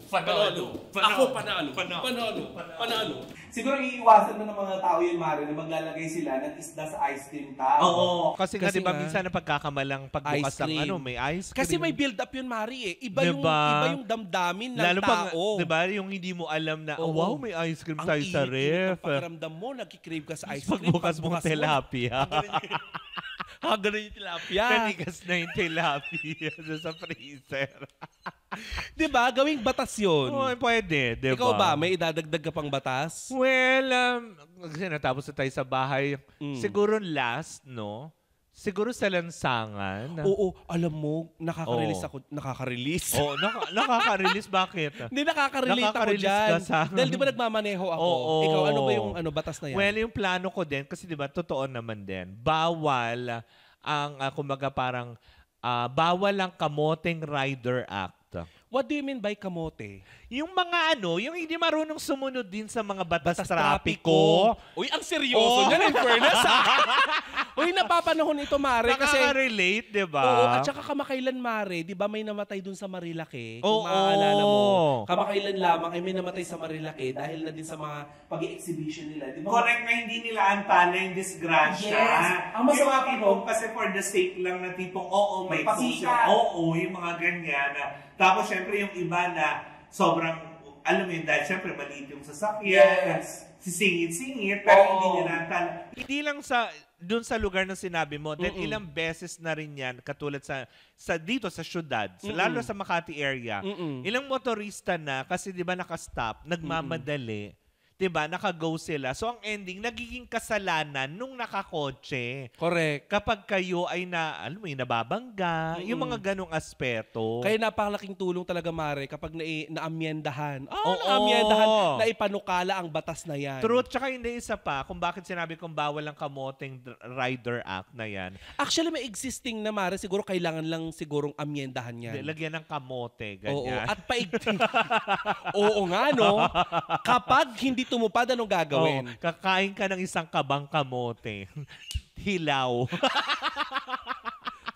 Ako panalo. Siguro iiwasan na ng mga tao yun, Mare, na maglalagay sila ng isda sa ice cream tub. Kasi nga, di ba, minsan na pagkakamalang pagbukas ng may ice cream. Kasi may build-up yun, Mare, Iba yung damdamin ng lalo tao. Di ba, yung hindi mo alam na, wow, may ice cream tayo sa ref. Ang pakiramdam mo, nagkikrave ka sa ice cream. Pagbukas mo tilapia. Ganun yung tilapia. Kanigas na yung tilapia sa freezer. Diba? Gawing batas yun. Pwede, diba? Ikaw ba? May idadagdag ka pang batas? Well, kasi natapos na tayo sa bahay. Siguro last, no? Siguro sa lansangan. Oo, alam mo, nakaka-release ako. Nakaka-release? Oo, nakaka-release. Bakit? Hindi, nakaka-relate ako dyan. Dahil di ba nagmamaneho ako? Ikaw, ano ba yung batas na yan? Well, yung plano ko din, kasi di ba, totoo naman din, bawal ang, kumbaga parang, bawal ang Kamoteng Rider Act. What do you mean by kamote? Yung mga yung hindi marunong sumunod din sa mga batas trapiko. Uy, ang seryoso niyan, in fairness. Uy, napapanahon ito, Mare. Kasi nakaka-relate, di ba? Oo, at saka kamakailan, Mare, di ba may namatay dun sa Marilake? Oo. Kung maaalala mo. Kamakailan lamang ay may namatay sa Marilake dahil na din sa mga pag-exhibition nila. Di ba? Correct na hindi nila antana yung disgrasya. Yes. Ang masama yung tipong kasi for the sake lang na tipong, oo, may pasikat. Oo, yung mga ganyan. Tapos syempre yung iba na sobrang, alam mo yun, dahil syempre maliit yung sasakyan. Yes. Sisingit-singit, pero hindi nila antana. Hindi lang sa doon sa lugar na sinabi mo, then ilang beses na rin yan, katulad sa dito sa syudad, lalo sa Makati area, ilang motorista na, kasi di ba nakastop, nagmamadali, di ba, naka-go sila. So ang ending, nagiging kasalanan nung nakakotse. Correct. Kapag kayo ay alam mo yun, nababangga, yung mga ganong aspeto. Kaya napakalaking tulong talaga, Mare, kapag naamyendahan. Naamyendahan, na ipanukala ang batas na yan. True, tsaka hindi isa pa, kung bakit sinabi kong bawal ang kamoteng Rider Act na yan. Actually, may existing na, Mare, siguro kailangan lang sigurong amyendahan yan. Lagyan ng kamote, Oo, ganyan. at paigting. Oo nga, no? Kapag hindi tumupad, anong gagawin? Kakain ka ng isang kabang kamote. Hilaw.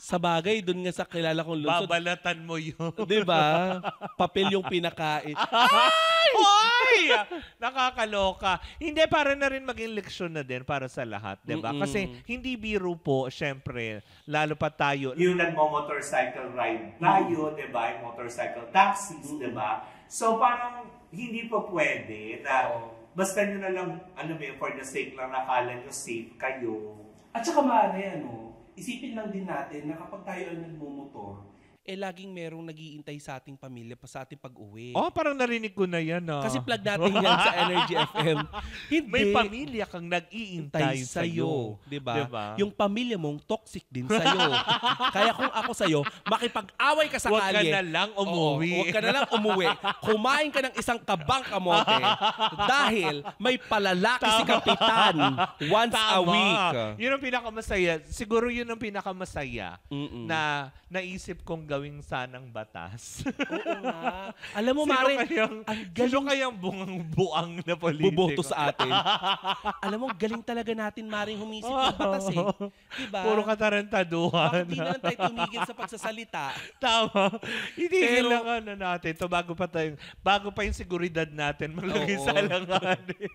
Sa bagay, dun nga sa kilala kong lungsod. Babalatan mo yun. Diba? Papel yung pinakain. Ay! Nakakaloka. Hindi, para na rin maging leksyon na din para sa lahat. Diba? Kasi hindi biro po, syempre, lalo pa tayo. Yung nagmo-motorcycle ride tayo, diba? Yung motorcycle taxis, diba? So parang hindi po pwede na basta nyo na lang, ano ba, for the sake lang nakala nyo safe kayo. At saka Mare, isipin lang din natin na kapag tayo ay nagmumotor, laging merong nag-iintay sa ating pamilya pa sa ating pag-uwi. Parang narinig ko na yan. Kasi plug natin yan sa Energy FM. Hindi. May pamilya kang nag-iintay sa'yo. Diba? Yung pamilya mong toxic din sa'yo. Kaya kung ako sa'yo, makipag-away ka sa kalye. Huwag ka na lang umuwi. Huwag ka na lang umuwi. Kumain ka ng isang kabang kamote dahil may palalaki si Kapitan once a week. Yun ang pinakamasaya. Siguro yun ang pinakamasaya na naisip kong gawing sanang batas. Oo nga. Alam mo, Mare, sino kayang buang na politiko? Buboto sa atin. Alam mo, galing talaga natin, Maring, humisip ng batas eh. Diba? Puro katarantaduhan. Bakit di na lang tayo tumigil sa pagsasalita? Tama. Hindi kailangan na natin. Ito, bago pa yung seguridad natin, maglagay sa alanganin.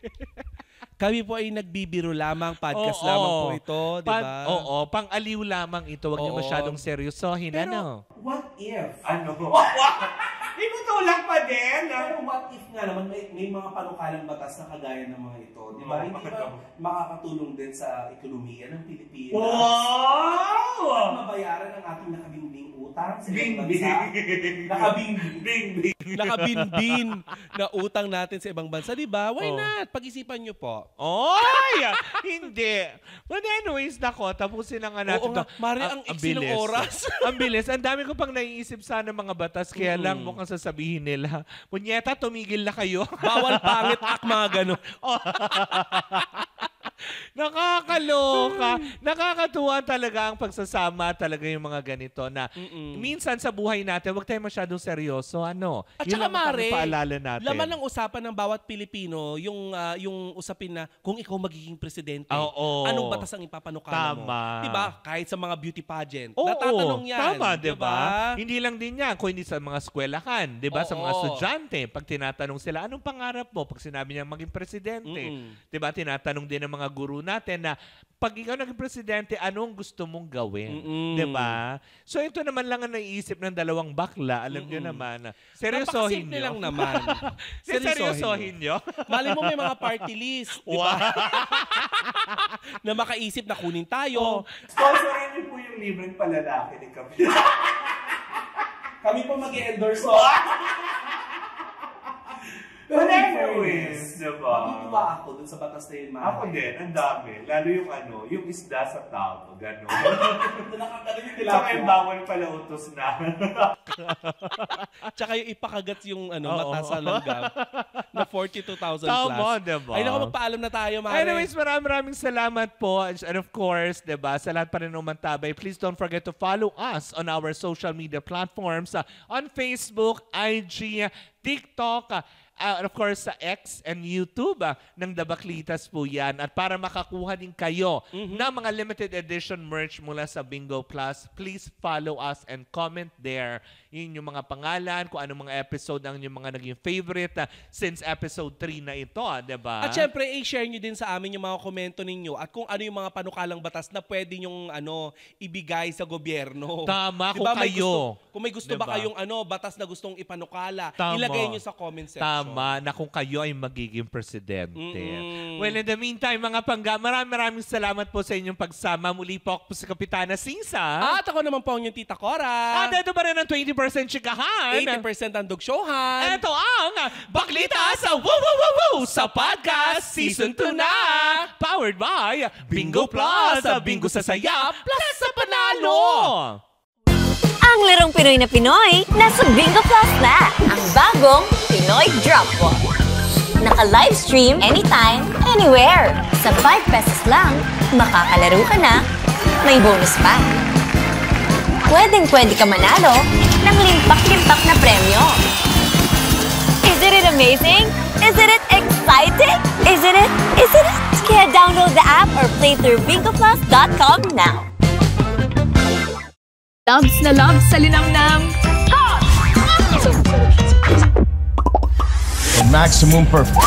Kami po ay nagbibiro lamang, podcast lamang po ito, di ba? Pang-aliw lamang ito. Huwag niyo masyadong seryosohin. Pero, what if? Ibutulak pa din. Pero what if nga naman may mga panukalang batas na kagaya ng mga ito, di ba? Hindi ba makakatulong din sa ekonomiya ng Pilipinas? Wow! At mabayaran ang ating nakabingbing utang sa ibang bansa. Nakabingbing. Nakabinbin na utang natin sa ibang bansa, di ba? Why not? Pag-isipan nyo po. Hindi. But anyways, tapusin na nga natin. Oo nga, Mari, ang iksi ng oras. Ang bilis. Ang dami ko pang naiisip sana mga batas, kaya lang mukhang sasabihin nila, punyeta, tumigil na kayo. Bawal pangit ak mga gano'n. Nakakaloka. Nakakatuwa talaga ang pagsasama talaga yung mga ganito na minsan sa buhay natin, huwag tayo masyadong seryoso. At saka, Mare, paalala natin. laman ng usapan ng bawat Pilipino, yung usapin na kung ikaw magiging presidente, anong batas ang ipapanukala mo? Diba? Kahit sa mga beauty pageant. Natatanong yan. Tama, diba? Hindi lang din yan, kung hindi sa mga eskwelahan, diba? Sa mga estudyante, pag tinatanong sila, anong pangarap mo? Pag sinabi niya maging presidente, diba? Tinatanong din ng mga guru natin na pag ikaw naging presidente, anong gusto mong gawin? Diba? So ito naman lang ang naiisip ng dalawang bakla. Alam nyo naman. Seryosohin nyo. lang naman. Seryosohin nyo. Mali mo may mga party list. Diba? Na makaisip na kunin tayo. Sponsorin niyo po yung libreng palalaki ni Kami. Kami po mag-endorse. But anyways, diba? Matutuwa ako dun sa batas na yun, Mare. Ako din, ang dami. Lalo yung isda sa tabo, gano'n. Nakakagaling yung Tsaka yung bawal pala utos na. Tsaka yung ipakagat yung mata sa langgam na 42,000 plus. Tama, diba? Ay, naku, magpaalam na tayo, Mare. Anyways, maraming salamat po. And of course, diba, sa lahat pa rin umantabay, please don't forget to follow us on our social media platforms on Facebook, IG, TikTok, of course, sa X and YouTube ng The Baklitas po yan. At para makakuha din kayo ng mga limited edition merch mula sa Bingo Plus, please follow us and comment there. Yun yung mga pangalan, kung anong mga episode ang yung mga naging favorite since episode 3 na ito, diba? At syempre, i-share nyo din sa amin yung mga komento ninyo at kung ano yung mga panukalang batas na pwede nyong ibigay sa gobyerno. Tama, diba, kung may gusto diba? ba kayong batas na gustong ipanukala, Tama. ilagay nyo sa comment section. Tama, na kung kayo ay magiging presidente. Well, in the meantime, mga pangga, maraming salamat po sa inyong pagsama. Muli po ako po si Kapitana Sisa. At ako naman po ang yung Tita Cora. At ito pa rin ang 20% chikahan. 80% ang dugshowhan. Ito ang Baklita sa Woo Woo Woo Woo sa podcast Season 2 na. Powered by Bingo Plus. Bingo sa saya, plus sa panalo. Ang larong Pinoy na Pinoy, nasa Bingo Plus na. Ang bagong Pinoy Drop Ball. Naka-livestream anytime, anywhere. Sa 5 pesos lang, makakalaro ka na, may bonus pa. Pwedeng-pwede ka manalo ng limpak-limpak na premyo. Isn't it amazing? Isn't it exciting? Isn't it? Kaya download the app or play through bingoplus.com now. Loves na loves sa linamnam. Maximum perfect.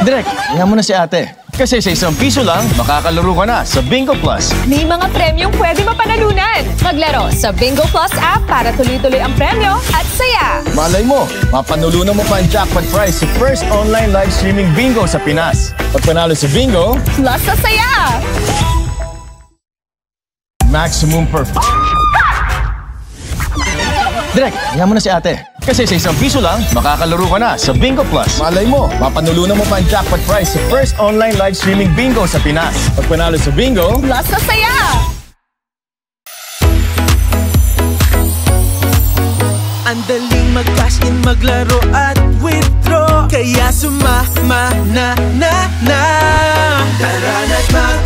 Direk, iyan mo na si ate. Kasi sa ₱1 lang, makakalaro ka na sa Bingo Plus. May mga premyong pwede mapanalunan. Maglaro sa Bingo Plus app para tuloy-tuloy ang premyo at saya. Malay mo, mapanulunan mo pa ang jackpot prize sa first online live streaming bingo sa Pinas. Pag panalo sa bingo, Plus sa saya. maximum perfect. Direk, iyan mo na si ate. Kasi sa ₱1 lang, makakalaro ka na sa Bingo Plus. Malay mo, mapanulunan mo pa ang jackpot prize sa first online live streaming bingo sa Pinas. Pag panalo sa bingo, Plus sa saya. Ang daling mag-cash in, maglaro at withdraw. Kaya sumama na. Tara na't mag